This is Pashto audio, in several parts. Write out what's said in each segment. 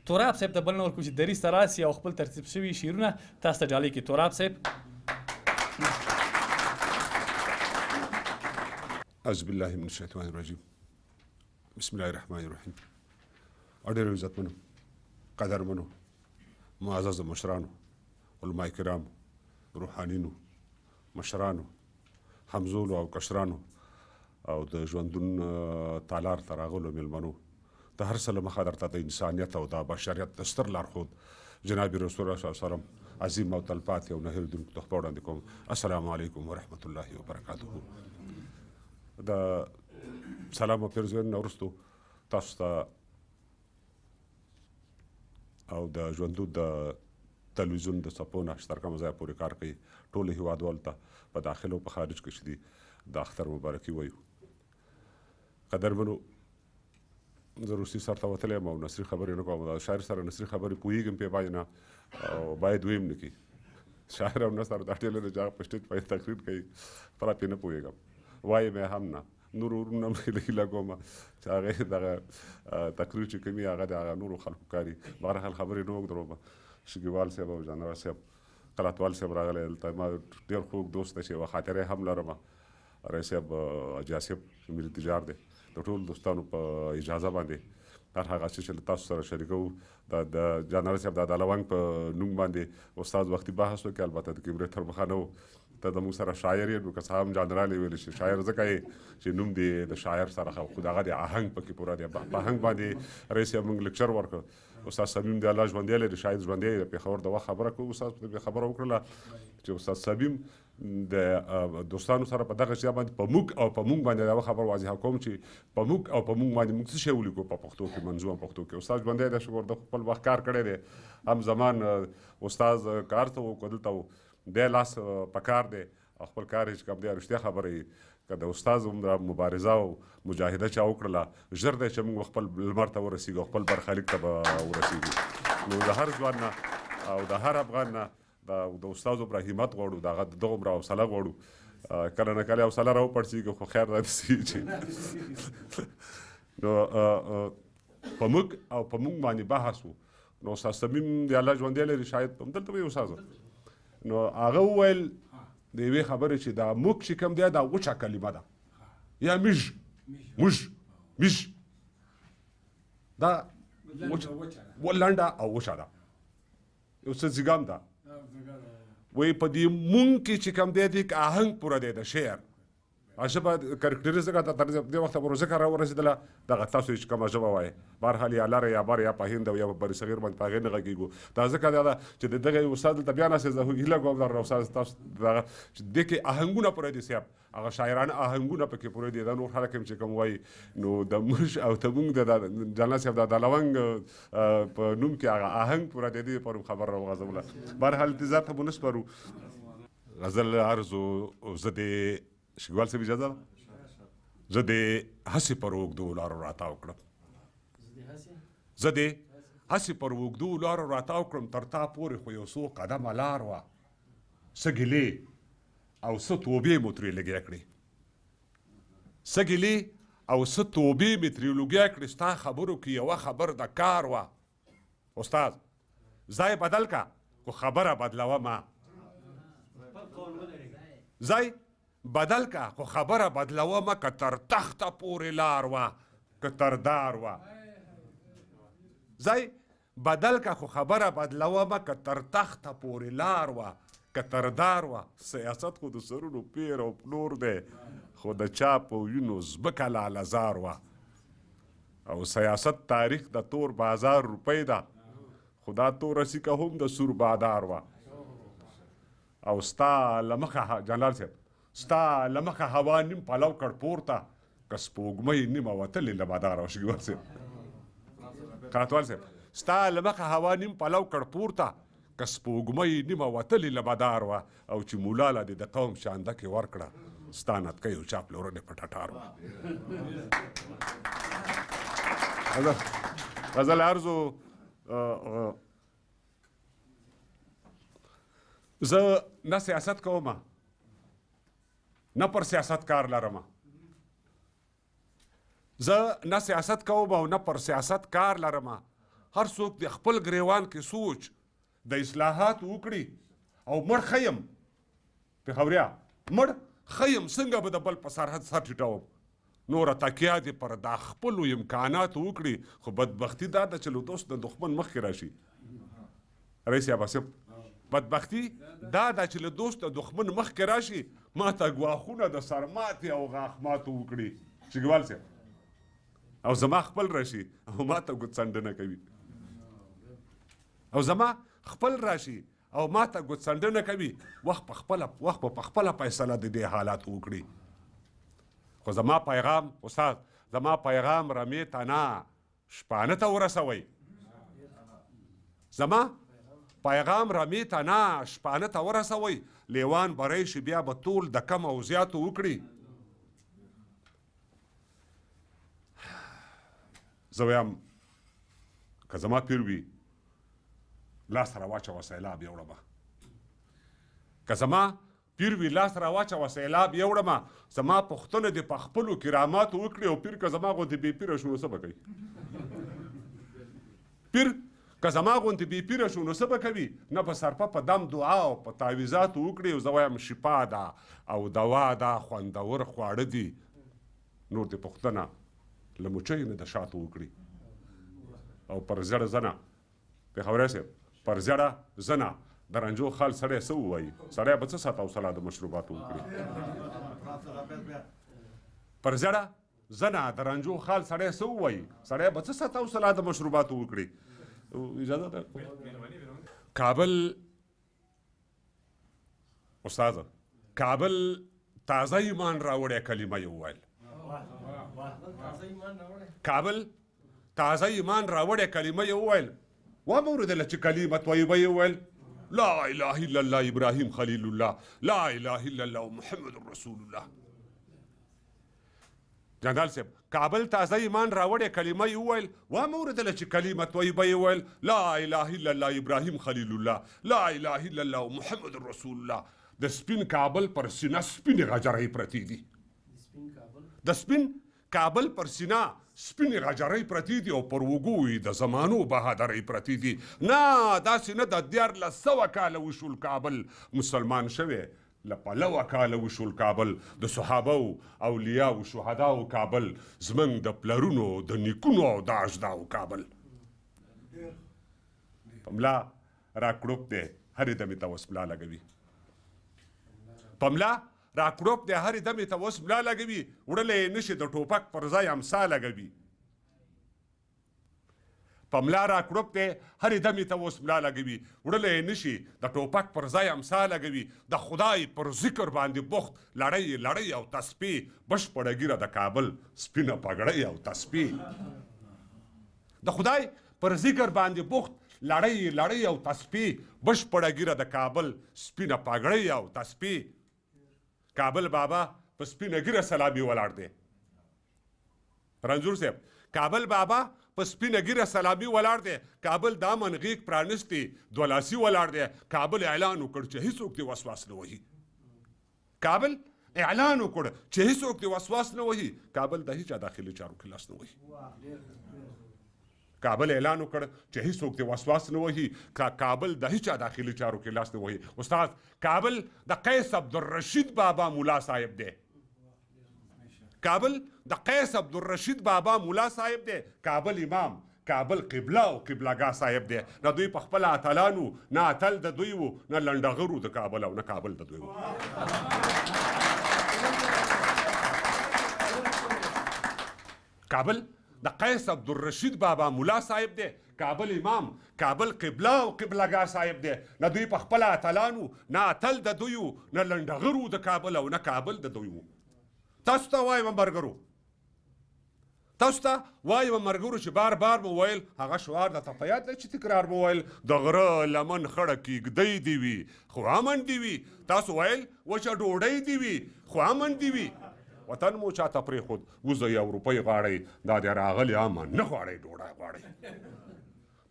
تراب صاحب ته بل نه ورکوو چې دریځ ته راسي او خپل ترتیب شوي شعرونه تاسو ته ډالۍ کړي. تراب صاحب. اعوذ بالله من الشیطان الرجیم. بسم الله الرحمن الرحیم. ډېرو عزتمنو، قدرمنو، معززو مشرانو، علماء کرامو، روحانینو، مشرانو، همزولو او کشرانو او د ژوندون تالار ته راغلو مېلمنو، د هر څه له مخه درته د انسانیت او د بشریت د ستر لارښود جناب رسول الله صلی الله علیه وسلم عظیم او تلپاتې او نه هېرېدونکو تحفه وړاندې کوم. السلام علیکم ورحمة الله وبرکاته. د سلام او پیرزوینې نه وروستو تاسو ته او د ژوندون د تلویزیون د څپو نه چې تر کومه ځایه پورې کار کوي ټولو هېوادوالو ته په داخل او په خارج کې چې دي د اختر مبارکي وایو. قدرمنو، زه روسي سر ته وتلی یم او نثري خبرې نه کوم. د شاعر سره نثري خبرې پوهېږم پې باندې نه او باید ویم نه کړي. شاعر او نثر دا ټېله ده چې هغه په سټیج باندې تقریر کوي، خپله پې نه پوهېږم، وایم یې هم نه. نور ورونه مې هیله کوم چې هغې دغه تقریر چې کوي هغه د هغه نورو خلکو کاري. بهرحال خبرې نه اوږدوم. شګیوال صاحب او جانرال صاحب، قلاتوال صاحب راغلی دلته. ما ډېر خوږ دوست دی چې یوه خاطره هم لرم. رئیس صاحب اجا صاحب ملي تجار دی. د ټولو دوستانو په اجازه باندې هر هغه څه چې له تاسو سره شریکوو د جانرال صاحب د لونګ په نوم باندې استاد وختي بحث وکړي. البته د کیمرې تر مخه نه و. ته د موږ سره شاعر یې، نو که څه هم جانرال یې ویلی شي شاعر ځکه یې چې نوم دی د شاعر سره خو د هغه د آهنګ پکې پوره دی. په آهنګ باندې رئیس صاحب موږ لیکچر ورکړ. استاد صمیم دی الله ژوندی لري، شاید ژوندی د پېښور د وخت خبره کوو. استاد پرې خبره وکړله چې استاد صمیم د دوستانو سره په دغه شی باندې په موږ او په موږ باندې دا خبر واضحه کوم چې په موږ او په موږ باندې موږ څه شی ولیکو په پښتو کې، منظوم پښتو کې. استاد ژوندی دی، شکر د خپل وخت کار کړی دی. هم زمان استاد کار ته و دلته و دی لاس په کار دی او خپل کار یې چې کوم دی رښتیا خبره یې که د استاد عمره مبارزه او مجاهده چا وکړله ژر دی چې موږ خپل لمر ته ورسېږو او خپل برخلیک ته به ورسېږو. نو د هر ځوان نه او د هر افغان نه د استاد عمره همت غواړو، د هغه دغه عمره حوصله غواړو. کله نه کله حوصله راوپړسېږي خو خیر داسې چې نو په موږ او په موږ باندې بحث و. نو استاد صمیم د الله ژوندی لري شاید همدلته وي استاد، نو هغه وویل د یوې خبرې چې دا موږ چې کوم دی دا وچه کلمه ده یا میژ دا لنډه او وچه ده، یو څه زیږام ده. وایي په دې مونږ کې چې کوم دی دې آهنګ پوره دی د شعر ژبه کرکټریز تر دې وخته پورې ذکر راورسېدله. دغه تاسو چې کومه ژبه وایي بهرحال یا لاره یا بر یا په هند او یا په برصغیر باندې په هغې نه غږېږو. دا ځکه دا ده چې د دغه استاد دلته بیا ناست زه هیله کوم در استاد تاسو دغه چې دې کې آهنګونه پوره دي صاحب، هغه شاعرانه آهنګونه پکې پوره دي. دا نور خلک هم چې کوم وایي نو د موږ او ته موږ د جنرال صاحب د لونګ په نوم کې هغه آهنګ پوره دی. دې پر خبر راوغځوله. بهرحال انتظار ته مو نه سپارو. غزل عرضو زه دې شګوال صاحب اجازه ده، زه دې هسې پر اوږدو لارو راتاو کړم، زه دې هسې پر اوږدو لارو راتاو کړم، تر تا پورې خو یو څو قدمه لار وه، څه ګیلې او څه توبې مو ترې لګیا کړې، څه ګیلې او څه توبې مې ترې لګیا کړې. ستا خبرو کې یوه خبر د کار وه. استاد ځای بدل که خو خبره بدلوه ما، ځای بدل که خو خبره بدلوه ما، که تر تخته پورې لار وه که تر دار وه. ځای بدل که خو خبره بدلوه ما، که تر تخته پورې لار وه که تر دار وه. سیاست خو د سرونو پیر او پلور دی، خو د چا په وینو ځمکه لالهزار وه. او سیاست تاریخ د تور بازار روپۍ ده، خو دا توره سیکه هم د سور بادار وه. او ستا له مخه جنرال صاحب ستا له مخه هوا نیم پلو کړ پورته، که سپوږمۍ نیمه وتلې له مداره. شګیوال صاحب قناتوال صاحب ستا له مخه هوا نیم پلو کړ پورته، که سپوږمۍ نیمه وتلې له مدار وه. او چې مولاله دې د قوم شانده کې ورکړه، ستا نتکۍ او چا پلورنې په ټټار وه. غزل عرضو زه نه سیاست کوم نه پر سیاست کار لرم، زه نه سیاست کوم او نه پر سیاست کار لرم، هر څوک د خپل ګریوان کې سوچ د اصلاحات وکړي او مړ خیم پېښوریا مړ خیم څنګه به د بل په سرحد سر ټیټوم نوره تکیه دې پر دا خپلو امکاناتو وکړي خو بدبختي دا ده چې له دوست د دښمن مخکې راشي رئیس عباسف بدبختي دا ده چې له دوست د دښمن مخکې راشي ما ته ګواښونه د سرماتې او غاښماتو وکړي شګوال صاحب او زما خپل راشي او ما ته ګوتڅنډنه کوي او زما خپل راشي او ما ته ګوتڅنډنه کوي وخت په خپله فیصله د دې حالات وکړي خو زما پیغام استاد زما پیغام رمې ته نه شپانه ته ورسوئ زما پیغام رمې ته نه شپانه ته ورسوئ لیوان به راشي بیا به ټول د کم او زیاتو وکړي زه وایم که زما پیر وي لاس راواچوه سیلاب یوړمه که زما پیر وي لاس راواچوه سیلاب یوړمه زما پوښتنه دې په خپلو کراماتو وکړي او پیر که زما غوندې بې پیره شو نو څه به کوي پیر که زما غوندې بې پیره شو نو څه به کوي نه په صرفه په دم دعا او په تعویضاتو وکړي او زه وایم شفا ده او دوا ده خوندور خواړه دي نور دې پوښتنه له مچیو نه د شاتو وکړي او پر زړه زنه پېښوری صاحب پر زړه زنه د رنجو خال سړی څه ووایي سړی به څه ساته او سلا د مشروباتو وکړي پر زړه زنه د رنجو خال سړی څه ووایي سړی به څه ساته او سلا د مشروباتو وکړي اجازه ده کابل استاده کابل تازه ایمان راوړی کلمه یې وویل کابل تازه ایمان راوړی کلمه یې وویل وموردله چې کلمه طیبه یې وویل لا اله الا الله ابراهیم خلیل الله لا اله الا الله محمد رسول الله جنرال صاحب کابل تازه ایمان راوړی کلمه یې وویل وموردله چې کلمه طیبه یې وویل لا اله الا الله ابراهیم خلیل الله لا اله الا الله محمد رسول الله د سپین کابل پر سینه سپینې غجرۍ پرتې دي د سپین کابل پر سینه سپینې غجرۍ پرتې دي او پر اوږو یې د زمانو بهادرۍ پرتې دي نه داسې نه د 1400 کاله وشول کابل مسلمان شوی له پلوه کاله وشول کابل د صحابو اولیاو شهداو کابل زموږ د پلرونو د نیکونو او د اجداو کابل په ملا راکړوپ دی هرې دمې ته اوس ملا لګوي په ملا راکړوپ دی هرې دمې ته اوس ملا لګوي وړلی یې نشي د ټوپک پر ځای امسا لګوي په ملا راکړوپ دی هرې دمې ته اوس ملا لګوي وړلی یې نشي د ټوپک پر ځای امسا لګوي د خدای پر ذکر باندې بوخت لړۍ لړۍ او تسبیح بشپړه ګیره د کابل سپینه پګړۍ او تسبیح د خدای پر ذکر باندې بوخت لړۍ لړۍ او تسبیح بشپړه ګیره د کابل سپینه پګړۍ او تسبیح کابل بابا په سپینه ګیره سلامي ولاړ دی رنځور صاحب کابل بابا په سپینه ګیره سلامي ولاړ دی کابل د امن غیږ پرانیستې دولاسي ولاړ دی کابل اعلان وکړ چې هیڅوک دې وسواس نه وهي کابل اعلان وکړ چې هیڅوک دې وسواس نه وهي کابل د هیچا داخلي چارو کې لاس نه وهي کابل اعلان وکړ چې هیڅوک دې وسواس نه وهي کابل د هیچا داخلي چارو کې لاس نه وهي استاد کابل د قیس عبدالرشید بابا مولا صاحب دی کابل د قیس عبدالرشید بابا مولا صاحب دی کابل امام کابل قبله او قبلهګاه صاحب دی نه دوی په خپله اتلانو نه اتل د دوی وو نه لنډغرو د کابل او نه کابل د دوی وو کابل د قیس عبدالرشید بابا مولا صاحب دی کابل امام کابل قبله او قبلهګاه صاحب دی نه دوی په خپله اتلانو نه اتل د دوی وو نه لنډغرو د کابل او نه کابل د دوی وو تاسو ته وایم ملګرو تاسو ته وایم ملګرو چې بار بار مو ویل هغه شعار درته په یاد دی چې تکرار مو ویل د غره لمن خړه کیږدۍ دي وي خو امن دي وي تاسو ویل وچه ډوډۍ دي وي خو امن دي وي وطن مو چاته پرېښود وزه یا روپۍ غواړئ دا د راغلي امن نه غواړئ ډوډۍ غواړئ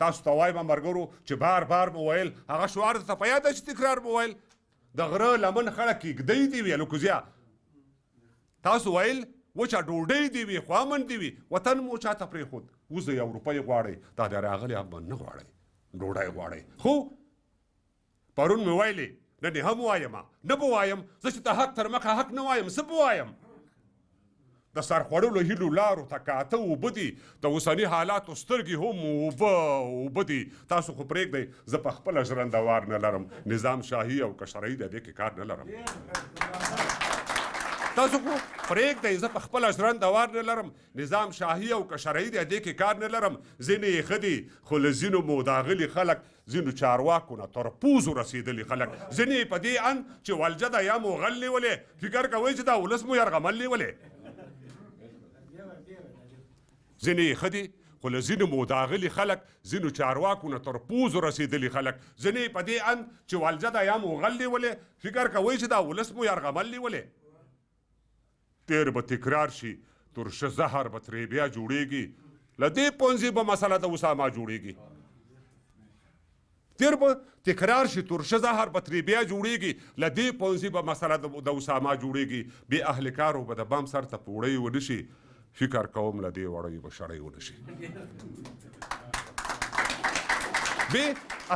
تاسو ته وایم ملګرو چې بار بار مو ویل هغه شعار درته په یاد دی چې تکرار مو ویل د غره لمن خړه کیږدۍ دي وي لوکوزیا تاسو ویل وچه ډوډۍ دی وي خو امن دی وي وطن مو چاته پرېښود اوس د 1 روپۍ غواړئ دا د راغلی به نه غواړئ ډوډۍ غواړئ خو پرون مې ویلې نن یې هم وایم نه به وایم زه چې ته حق تر مخه حق نه وایم څه به وایم د سر خوړلو هیلو لارو ته کاته اوبه دي د اوسني حالاتو سترګې هم اوبه دي تاسو خو پرېږدئ زه په خپله ژرندوار نه لرم نظام شاهي او کشرۍ د دې کې کار نه لرم تاسو خو پرېږدئ زه په خپله ژرندوار نه لرم نظام شاهي او کشرۍ د دې کې کار نه لرم ځینې یې ښه دي خو له ځینو موداغلي خلک ځینو چارواکو نه تر پوزو رسېدلي خلک ځینې یې په دې ان چې ولجه ده یا مو غل نیولې فکر کوئ چې دا ولس مو یرغمل نیولې ځینې یې ښه دي خو له ځینو موداغلي خلک ځینو چارواکو نه تر پوزو رسېدلي خلک ځینې یې په دې ان چې ولجه ده یا مو غل نیولې فکر کوئ چې دا ولس مو یرغمل نیولې تیر به تکرار شي ترشه زهر به ترې بیا جوړېږي له دې پونځي به مسله د اسامه جوړېږي تیر به تکرار شي ترشه زهر به ترې بیا جوړېږي له دې پونځي به مسله د اسامه جوړېږي بې اهل کارو به د بم سر ته پوړی ونه شي فکر کوم له دې وړیو به شړی ونه شي بې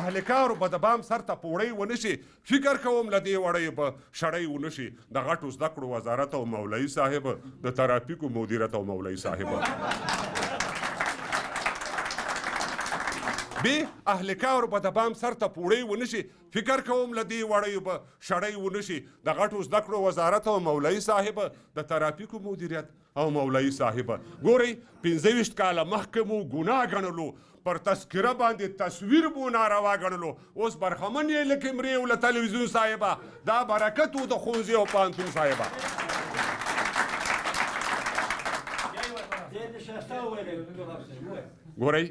اهل کارو به د بام سر ته پوړی ونه شي فکر کوم له دې وړیو به شړی ونه شي د غټو زده کړو وزارت او مولوي صاحب د ترافیکو مدیریت او مولوي صاحب بې اهل کارو به د بام سر ته پوړی ونه شي فکر کوم له دې وړیو به شړی ونه شي د غټو زده کړو وزارت او مولوي صاحب د ترافیکو مدیریت او مولوي صاحب ګورئ 25 کاله مخکې مو ګناه ګڼلو پر تذکره باندې تصویر مو ناروا ګڼلو اوس برخمن یې له کیمرې او له تلویزیون صاحبه دا برکت و د ښوونځي او پوهنتون صاحبه ګورئ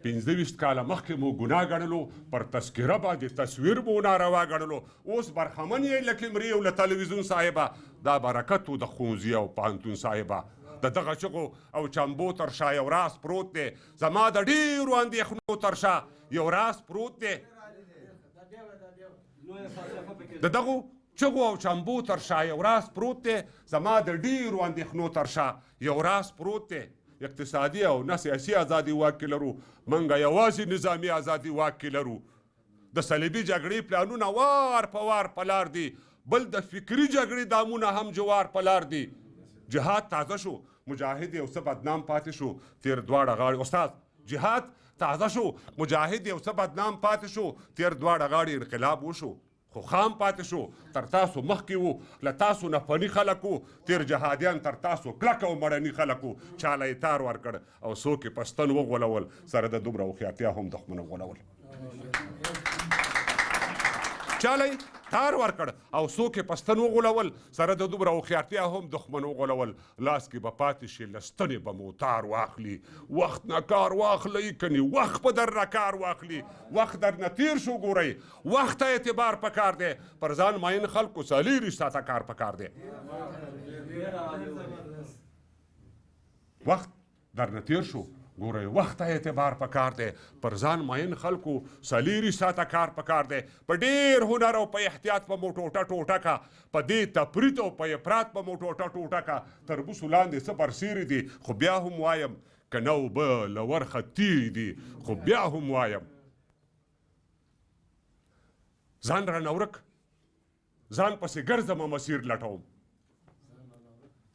25 کاله مخکې مو ګناه ګڼلو پر تذکره باندې تصویر مو ناروا ګڼلو اوس برخمن یې له کیمرې او له تلویزیون صاحبه دا برکت و د ښوونځي او پوهنتون صاحبه د دغه چغو او چمبو تر شا یو راز پروت دی زما د ډېرو اندېښنو تر شا یو راز پروت دی د دغو چغو او چمبو تر شا یو راز پروت دی زما د ډېرو اندېښنو تر شا یو راز پروت دی اقتصادي او نه سیاسي ازادي واک کې لرو منګه یوازې نظامي ازادي واک کې لرو د صلیبي جګړې پلانونه وار په وار په لار دي بل د فکري جګړې دامونه هم جوار په لار دي جهاد تازه شو مجاهد یو څه بدنام پاتې شو تیر دواړه غاړې استاد جهاد تازه شو مجاهد یو څه بدنام پاتې شو تیر دواړه غاړې انقلاب وشو خو خام پاتې شو تر تاسو مخکې وو له تاسو نه فني خلک وو تیر جهادیان تر تاسو کلک او مړني خلک وو چاله یې تار ورکړ او څوک یې پستن وغولول سره د دومره هوښیارتیا هم دښمنه غولول چاله یې تار ورکړ او څوک یې پستن وغولول سره د دومره هوښیارتیا هم دښمن وغولول لاس کې به پاتې شي له ستنې به مو تار واخلي وخت نه کار واخلئ کنې وخت به در نه کار واخلي وخت در نه تیر شو ګورئ وخت ته اعتبار پکار دی پر ځان ماین خلکو څلېرې ساعته کار پکار دی وخت در نه تیر شو ګورئ وخت ته اعتبار پکار دی پر ځان ماین خلکو څلېرې ساعته کار پکار دی په ډېر هنر او په احتیاط به مو ټوټه ټوټه کا په دې تفریط او په افراط به مو ټوټه ټوټه کا تربوسو لاندې څه برسیرې دي خو بیا هم وایم که نه اوبه له ورخه تېرې دي خو بیا هم وایم ځان رانه ورک ځان پسې ګرځمه مسیر لټوم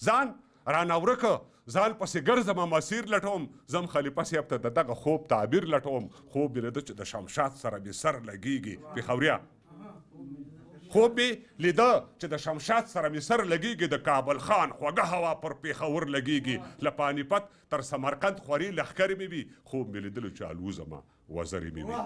ځان رانه ورکه ځان پسې ګرځمه مسیر لټوم زم خلیفه صاحب ته د دغه خوب تعبیر لټوم خوب مې لیده چې د شمشاد سره مې سر لګېږي پېښوریا خوب مې لیده چې د شمشاد سره مې سر لګېږي د کابل خان خوږه هوا پر پېښور لګېږي له پانیپت تر سمرقند خوري لښکرې مې وي خوب مې لیدلو چې الوزمه وزرې مې وي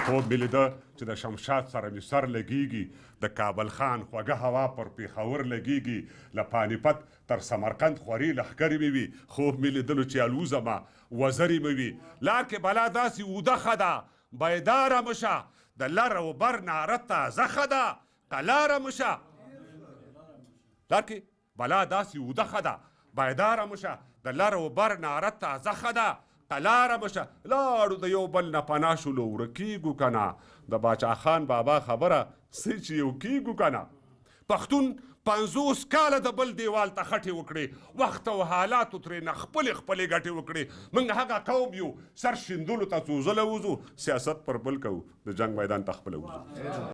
خوب مې لیده چې د شمشاد سره مې سر لګېږي د کابل خان خوږه هوا پر پېښور لګېږي له پانیپت تر سمرقند خوري لښکرې مې وي خوب مې لیدلو چې الوزمه وزرې مې وي لار کې بلا داسې اوده ښه ده بیداره مشه د لر او بر ناره تازه ښه ده قلاره مشه لار کې بلا داسې اوده ښه ده بیداره مشه د لر او بر ناره تازه ښه ده قلاره مشه لاړو د یو بل نه پناه شولو ورکېږو که نه د باچا خان بابا خبره څه چې یو کېږو که نه پښتون 50 کاله د بل دیوال ته خټې وکړې، وخت او حالاتو ترې نه خپلې ګټې وکړې. موږ هغه قوم یو سر شیندلو ته څو ځله وځو، سیاست پر بل کوو، د جنګ میدان ته خپله وځو.